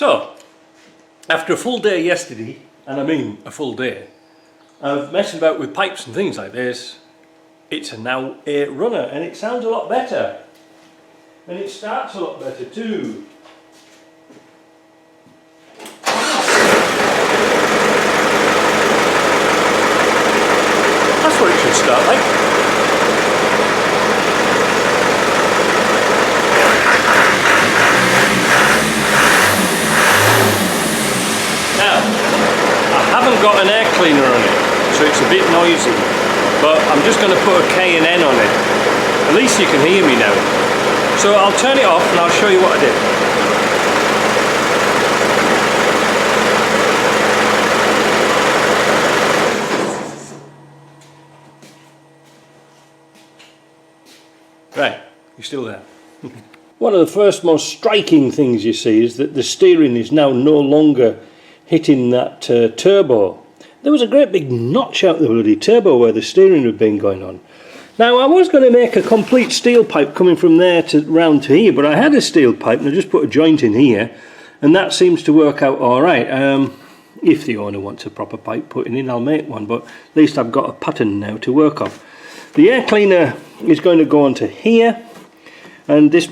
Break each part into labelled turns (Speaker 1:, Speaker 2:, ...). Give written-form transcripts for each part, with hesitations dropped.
Speaker 1: So, after a full day yesterday, and I mean a full day, of messing about with pipes and things like this, it's now a runner, and it sounds a lot better. And it starts a lot better too. That's what it should start like. Now, I haven't got an air cleaner on it, so it's a bit noisy, but I'm just going to put a K&N on it. At least you can hear me now. So I'll turn it off and I'll show you what I did. Right, you're still there. One of the first most striking things you see is that the steering is now no longer hitting that turbo. There was a great big notch out the bloody turbo where the steering had been going on. Now I was going to make a complete steel pipe coming from there to round to here, but I had a steel pipe and I just put a joint in here, and that seems to work out alright. If the owner wants a proper pipe putting in, I'll make one, but at least I've got a pattern now to work off. The air cleaner is going to go onto here, and this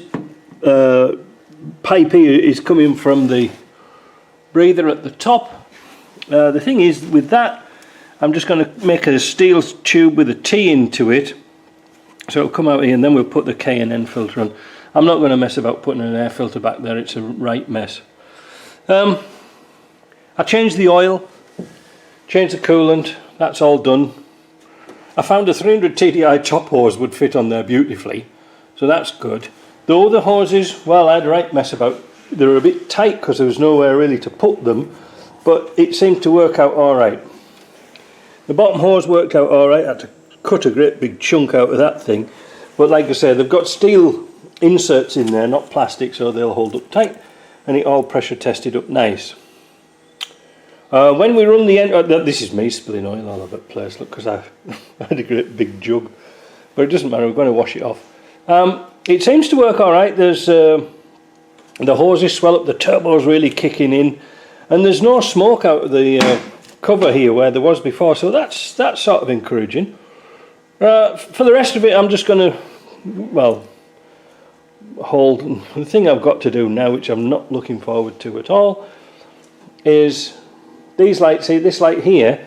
Speaker 1: pipe here is coming from the breather at the top. The thing is, with that, I'm just going to make a steel tube with a T into it, so it'll come out here, and then we'll put the K&N filter on. I'm not going to mess about putting an air filter back there, it's a right mess. I changed the oil, changed the coolant, that's all done. I found a 300 TDI top hose would fit on there beautifully, so that's good. The other hoses, well, I had a right mess about. They were a bit tight because there was nowhere really to put them, but it seemed to work out alright. The bottom hose worked out alright. I had to cut a great big chunk out of that thing, but like I said, they've got steel inserts in there, not plastic, so they'll hold up tight, and it all pressure tested up nice. When we run the end, this is me spilling oil all over the place, look, because I had a great big jug, but it doesn't matter, we're going to wash it off. It seems to work alright. There's the hoses swell up, the turbo's really kicking in, and there's no smoke out of the cover here where there was before, so that's sort of encouraging. For the rest of it, I'm just going to, well, hold. The thing I've got to do now, which I'm not looking forward to at all, is these lights. See, this light here,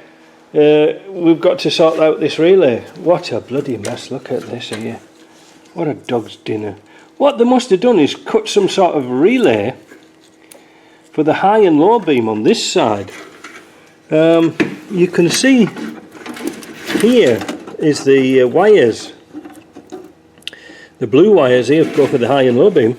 Speaker 1: we've got to sort out this relay. What a bloody mess, look at this here. What a dog's dinner. What they must have done is cut some sort of relay for the high and low beam on this side. You can see here is the wires. The blue wires here go for the high and low beam,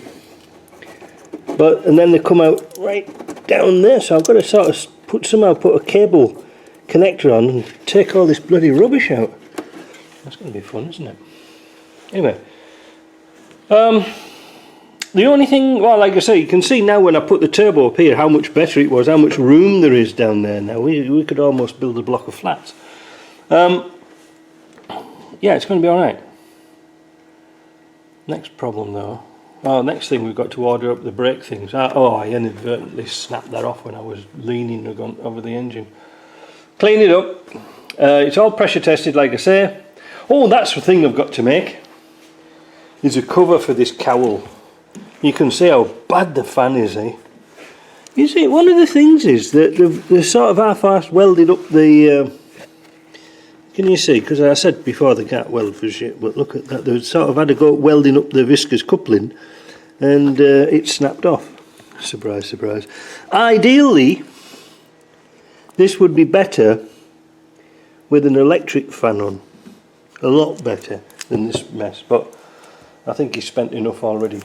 Speaker 1: and then they come out right down there, so I've got to sort of put a cable connector on and take all this bloody rubbish out. That's going to be fun, isn't it? Anyway, the only thing, well, like I say, you can see now when I put the turbo up here how much better it was, how much room there is down there now. We could almost build a block of flats. Yeah, it's going to be alright. Next problem though, next thing we've got to order up the brake things. I inadvertently snapped that off when I was leaning over the engine. Clean it up. It's all pressure tested, like I say. Oh, that's the thing I've got to make. Is a cover for this cowl. You can see how bad the fan is, eh? You see, one of the things is that they've sort of half-assed welded up the... can you see? Because I said before they can't weld for shit, but look at that. They've sort of had to go welding up the viscous coupling, and it snapped off. Surprise, surprise. Ideally, this would be better with an electric fan on. A lot better than this mess, but I think he's spent enough already.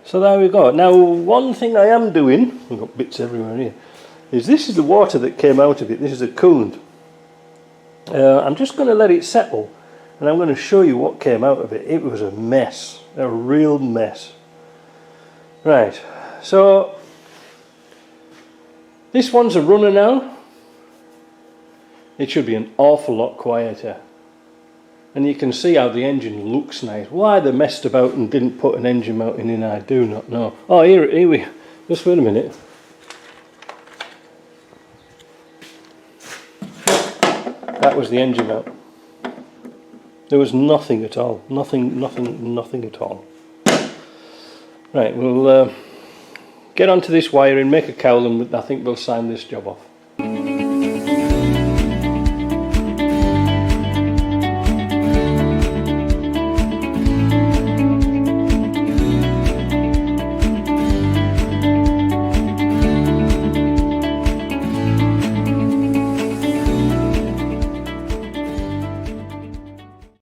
Speaker 1: So there we go. Now, one thing I am doing, we've got bits everywhere here, is this is the water that came out of it. This is the coolant. I'm just going to let it settle, and I'm going to show you what came out of it. It was a mess, a real mess. Right, so this one's a runner now. It should be an awful lot quieter. And you can see how the engine looks nice. Why they messed about and didn't put an engine mounting in, I do not know. Oh, here Just wait a minute. That was the engine mount. There was nothing at all. Nothing at all. Right, we'll get onto this wiring, make a cowl, and I think we'll sign this job off.